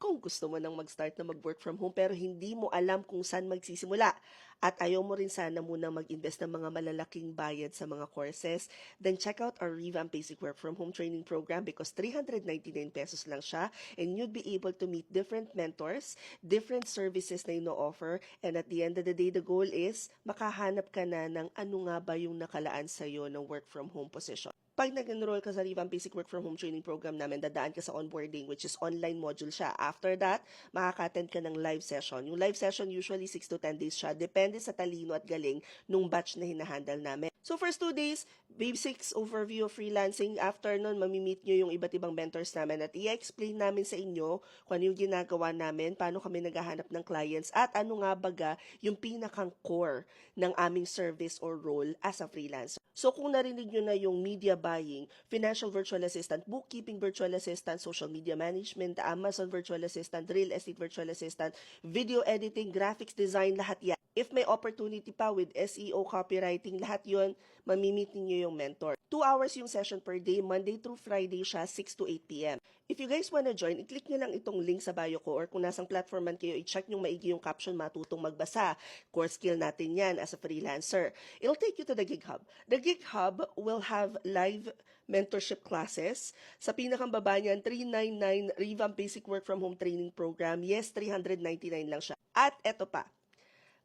Kung gusto mo nang mag-start na mag-work from home pero hindi mo alam kung saan magsisimula at ayaw mo rin sana munang mag-invest ng mga malalaking bayad sa mga courses, then check out our Revamp Basic Work from Home training program because 399 pesos lang siya and you'd be able to meet different mentors, different services na ino-offer, and at the end of the day, the goal is makahanap ka na ng ano nga ba yung nakalaan sa'yo ng work from home position. Pag nag-enroll ka sa Revamp Basic Work from Home training program namin, dadaan ka sa onboarding, which is online module siya. After that, makaka-attend ka ng live session. Yung live session usually 6 to 10 days siya. Depende sa talino at galing nung batch na hinahandle namin. So first 2 days, basics overview of freelancing. After nun, mamimit nyo yung iba't ibang mentors namin at i-explain namin sa inyo kung ano yung ginagawa namin, paano kami naghahanap ng clients, at ano nga baga yung pinakang core ng aming service or role as a freelancer. So kung narinig nyo na yung media buying, financial virtual assistant, bookkeeping virtual assistant, social media management, Amazon virtual assistant, real estate virtual assistant, video editing, graphics design, lahat yan. If may opportunity pa with SEO, copywriting, lahat yon, mamimit niyo yung mentor. 2 hours yung session per day, Monday through Friday siya, 6 to 8 p.m. If you guys wanna join, i-click nyo lang itong link sa bio ko or kung nasang platform man kayo, i-check nyo maigi yung caption, matutong magbasa. Core skill natin yan as a freelancer. It'll take you to the Gig Hub. The Gig Hub will have live mentorship classes. Sa pinakang baba niyan, 399 Revamp Basic Work from Home Training Program. Yes, 399 lang siya. At eto pa,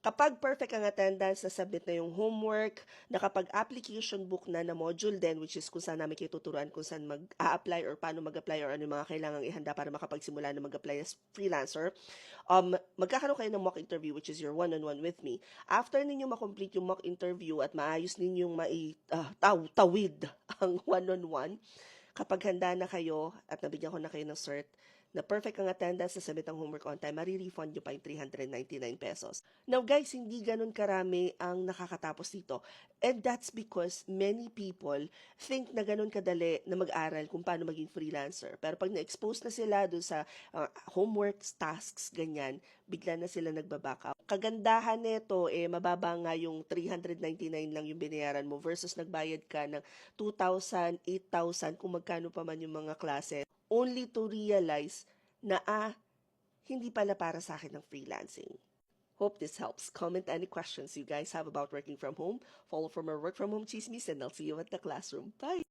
kapag perfect ang attendance, nasubmit na yung homework, nakapag-application book na module din, which is kung saan namin kayo tuturuan kung saan mag-a-apply or paano mag-apply or ano yung mga kailangang ihanda para makapagsimula na mag-apply as freelancer, magkakaroon kayo ng mock interview, which is your one-on-one with me. After ninyo makomplete yung mock interview at maayos ninyong tawid ang one-on-one, kapag handa na kayo at nabigyan ko na kayo ng cert, na perfect ang attendance, na submit ang homework on time, marirefund nyo pa yung 399 pesos. Now guys, hindi ganun karami ang nakakatapos dito. And that's because many people think na ganun kadali na mag-aral kung paano maging freelancer. Pero pag na-expose na sila doon sa homework, tasks, ganyan, bigla na sila nagbaback out. Kagandahan nito, mababa nga yung 399 lang yung binayaran mo versus nagbayad ka ng 2,000, 8,000, kung magkano pa man yung mga klase, only to realize na hindi pala para sa akin ng freelancing. Hope this helps. Comment any questions you guys have about working from home. Follow for more work from home chismis and I'll see you at the classroom. Bye!